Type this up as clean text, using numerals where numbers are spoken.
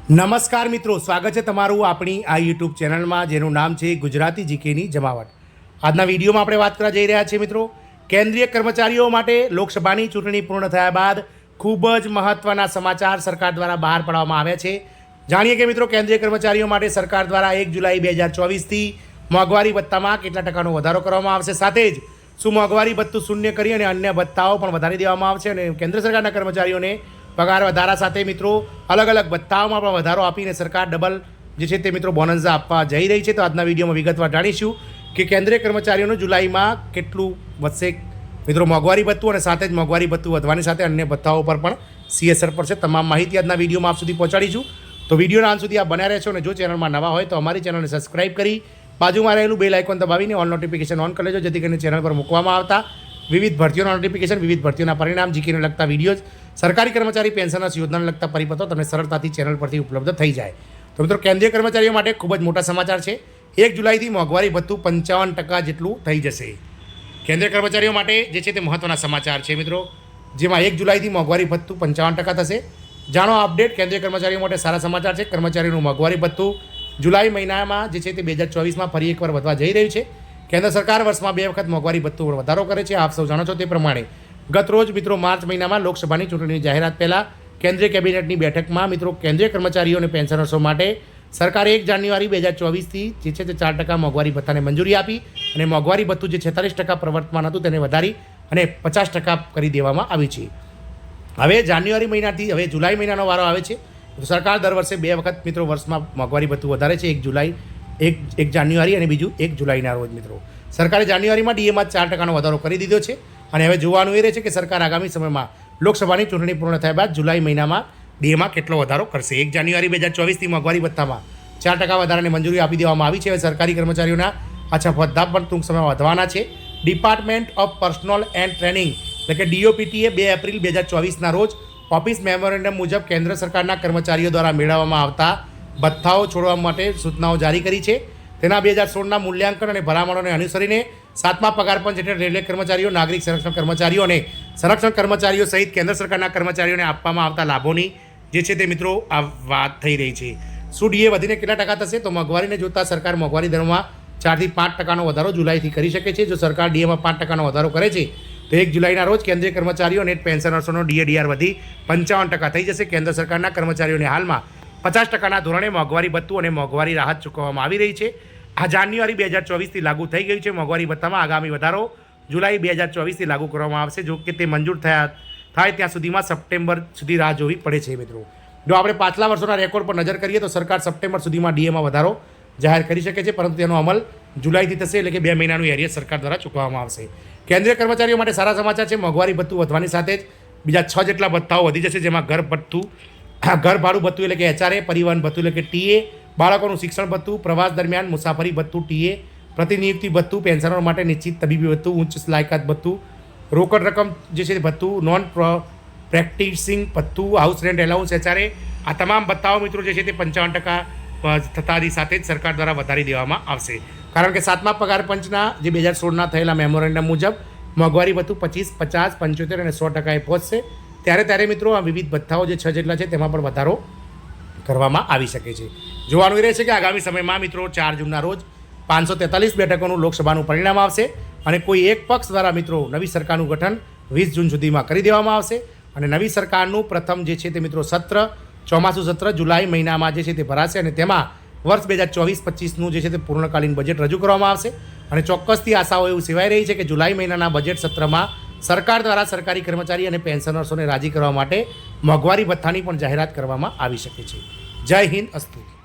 નમસ્કાર મિત્રો, સ્વાગત છે તમારું આપણી આ યુટ્યુબ ચેનલમાં જેનું નામ છે ગુજરાતી જીકેની જમાવટ। આજના વિડીયોમાં આપણે વાત કરવા જઈ રહ્યા છીએ મિત્રો, કેન્દ્રીય કર્મચારીઓ માટે લોકસભાની ચૂંટણી પૂર્ણ થયા બાદ ખૂબ જ મહત્ત્વના સમાચાર સરકાર દ્વારા બહાર પાડવામાં આવ્યા છે। જાણીએ કે મિત્રો, કેન્દ્રીય કર્મચારીઓ માટે સરકાર દ્વારા 1 જુલાઈ 2024થી મોંઘવારી ભથ્થામાં કેટલા ટકાનો વધારો કરવામાં આવશે, સાથે જ શું મોંઘવારી ભથ્થું શૂન્ય કરી અને અન્ય ભથ્થાઓ પણ વધારી દેવામાં આવશે અને કેન્દ્ર સરકારના કર્મચારીઓને પગાર વધારા સાથે મિત્રો અલગ અલગ ભથ્થાઓમાં પણ વધારો આપીને સરકાર ડબલ જે છે તે મિત્રો બોનન્સ આપવા જઈ રહી છે। તો આજના વિડીયોમાં વિગતવાર જાણીશું કે કેન્દ્રીય કર્મચારીઓનું જુલાઈમાં કેટલું વધશે મિત્રો મોંઘવારી ભથ્થું અને સાથે જ મોંઘવારી ભથ્થું વધવાની સાથે અન્ય ભથ્થાઓ પર પણ સીએસઆર પર છે। તમામ માહિતી આજના વિડીયોમાં આપ સુધી પહોંચાડીશું। તો વિડીયોના અંત સુધી આપ બન્યા રહેશો અને જો ચેનલમાં નવા હોય તો અમારી ચેનલને સબસ્ક્રાઇબ કરી બાજુમાં રહેલું બેલ આઇકોન દબાવીને ઓલ નોટિફિકેશન ઓન કરી લેજો, જેથી કરીને ચેનલ પર મૂકવામાં આવતા વિવિધ ભરતીઓના નોટિફિકેશન, વિવિધ ભરતીઓના પરિણામ, જીકેને લગતા વિડીયોઝ, સરકારી કર્મચારી પેન્શનર્સ યોજનાને લગતા પરિપત્રો તમને સરળતાથી ચેનલ પરથી ઉપલબ્ધ થઈ જાય। તો મિત્રો, કેન્દ્રીય કર્મચારીઓ માટે ખૂબ જ મોટા સમાચાર છે। 1 જુલાઈથી મોંઘવારી ભથ્થું 55% જેટલું થઈ જશે। કેન્દ્રીય કર્મચારીઓ માટે જે છે તે મહત્ત્વના સમાચાર છે મિત્રો, જેમાં 1 જુલાઈથી મોંઘવારી ભથ્થું 55% થશે। જાણો અપડેટ, કેન્દ્રીય કર્મચારીઓ માટે સારા સમાચાર છે। કર્મચારીઓનું મોંઘવારી ભથ્થું જુલાઈ મહિનામાં જે છે તે 2024માં ફરી એકવાર વધવા જઈ રહ્યું છે। કેન્દ્ર સરકાર વર્ષમાં 2 વખત મોંઘવારી ભથ્થું વધારો કરે છે। આપ સૌ જાણો છો તે પ્રમાણે ગત રોજ મિત્રો માર્ચ મહિનામાં લોકસભાની ચૂંટણીની જાહેરાત પહેલાં કેન્દ્રીય કેબિનેટની બેઠકમાં મિત્રો કેન્દ્રીય કર્મચારીઓ અને પેન્શનર્સો માટે સરકારે 1 જાન્યુઆરી 2024થી જે છે તે 4% મોંઘવારી ભથ્થાને મંજૂરી આપી અને મોંઘવારી ભથ્થું જે 46% પ્રવર્તમાન હતું તેને વધારી અને 50% કરી દેવામાં આવી છે। હવે જાન્યુઆરી મહિનાથી હવે જુલાઈ મહિનાનો વારો આવે છે। તો સરકાર દર વર્ષે 2 વખત મિત્રો વર્ષમાં મોંઘવારી ભથ્થું વધારે છે, 1 જાન્યુઆરી અને બીજું 1 જુલાઈના રોજ મિત્રો સરકારે જાન્યુઆરીમાં ડીએમાં 4%નો વધારો કરી દીધો છે અને હવે જોવાનું એ રહે છે કે સરકાર આગામી સમયમાં લોકસભાની ચૂંટણી પૂર્ણ થયા બાદ જુલાઈ મહિનામાં ડીએમાં કેટલો વધારો કરશે। 1 જાન્યુઆરી 2024થી મોંઘવારી ભથ્થામાં 4% વધારાની મંજૂરી આપી દેવામાં આવી છે। હવે સરકારી કર્મચારીઓના પાછા ભથ્થા પણ ટૂંક સમયમાં વધવાના છે। Department of personal and training એટલે કે DOPTએ 2 એપ્રિલ 2024ના રોજ ઓફિસ મેમોરેન્ડમ મુજબ કેન્દ્ર સરકારના કર્મચારીઓ દ્વારા મેળવવામાં આવતા ભથ્થાઓ છોડવા માટે સૂચનાઓ જારી કરી છે। તેના 2016ના મૂલ્યાંકન અને ભલામણોને અનુસરીને 7મા પગાર પંચ હેઠળ રેલવે કર્મચારીઓ, નાગરિક સંરક્ષણ કર્મચારીઓ અને સંરક્ષણ કર્મચારીઓ સહિત કેન્દ્ર સરકારના કર્મચારીઓને આપવામાં આવતા લાભોની જે છે તે મિત્રો આ વાત થઈ રહી છે। શું ડીએ વધીને કેટલા ટકા થશે? તો મોંઘવારીને જોતા સરકાર મોંઘવારી દરમાં 4થી 5%નો વધારો જુલાઈથી કરી શકે છે। જો સરકાર ડીએમાં 5%નો વધારો કરે છે તો 1 જુલાઈના રોજ કેન્દ્રીય કર્મચારીઓ અને પેન્શનર્સોનો ડીઆર વધી 55% થઈ જશે। કેન્દ્ર સરકારના કર્મચારીઓને હાલમાં 50%ના ધોરણે મોંઘવારી ભથ્થું અને મોંઘવારી રાહત ચૂકવવામાં આવી રહી છે। આ જાન્યુઆરી 2024થી લાગુ થઈ ગયું છે। મોંઘવારી ભથ્થામાં આગામી વધારો જુલાઈ 2024થી લાગુ કરવામાં આવશે। જો કે તે મંજૂર થાય ત્યાં સુધીમાં સપ્ટેમ્બર સુધી રાહ જોવી પડે છે મિત્રો। જો આપણે પાછલા વર્ષોના રેકોર્ડ પર નજર કરીએ તો સરકાર સપ્ટેમ્બર સુધીમાં ડીએમાં વધારો જાહેર કરી શકે છે, પરંતુ તેનો અમલ જુલાઈથી થશે, એટલે કે 2 મહિનાનું એરિયર સરકાર દ્વારા ચૂકવવામાં આવશે। કેન્દ્રીય કર્મચારીઓ માટે સારા સમાચાર છે। મોંઘવારી ભથ્થું વધવાની સાથે જ બીજા 6 જેટલા ભથ્થાઓ વધી જશે, જેમાં ઘર ભાડું ભથ્થું એટલે કે HRA, પરિવહન ભથ્થું એટલે કે TA, બાળકોનું શિક્ષણ ભથ્થું, પ્રવાસ દરમિયાન મુસાફરી ભથ્થું TA, પ્રતિનિયુક્તિ ભથ્થું, પેન્શનરો માટે નિશ્ચિત તબીબી ભથ્થું, ઉચ્ચ લાયકાત ભથ્થું, રોકડ રકમ જે છે ભથ્થું, નોન પ્રેક્ટિસિંગ ભથ્થું, હાઉસ રેન્ટ એલાઉન્સ, HRA, આ તમામ ભથ્થાઓ મિત્રો જે છે તે 55% થતાની સાથે જ સરકાર દ્વારા વધારી દેવામાં આવશે। કારણ કે 7મા પગાર પંચના જે 2016ના થયેલા મેમોરેન્ડમ મુજબ મોંઘવારી ભથ્થું 25%, 50%, 75% અને 100% પહોંચશે। ત્યારે મિત્રો આ વિવિધ ભથ્થાઓ જે 6 જેટલા છે તેમાં પણ વધારો કરવામાં આવી શકે છે। જોવાનું એ રહેશે કે આગામી સમયમાં મિત્રો 4 જૂનના રોજ 543 બેઠકોનું લોકસભાનું પરિણામ આવશે અને કોઈ એક પક્ષ દ્વારા મિત્રો નવી સરકારનું ગઠન 20 જૂન સુધીમાં કરી દેવામાં આવશે અને નવી સરકારનું પ્રથમ જે છે તે મિત્રો ચોમાસું સત્ર જુલાઈ મહિનામાં જે છે તે ભરાશે અને તેમાં વર્ષ 2024-25નું જે છે તે પૂર્ણકાલીન બજેટ રજૂ કરવામાં આવશે અને ચોક્કસથી આશાઓ એવું સેવાઈ રહી છે કે જુલાઈ મહિનાના બજેટ સત્રમાં સરકાર દ્વારા સરકારી કર્મચારી અને પેન્શનર્સોને રાજી કરવા માટે મોંઘવારી ભથ્થાની પણ જાહેરાત કરવામાં આવી શકે છે। જય હિન્દ, અસ્તુ।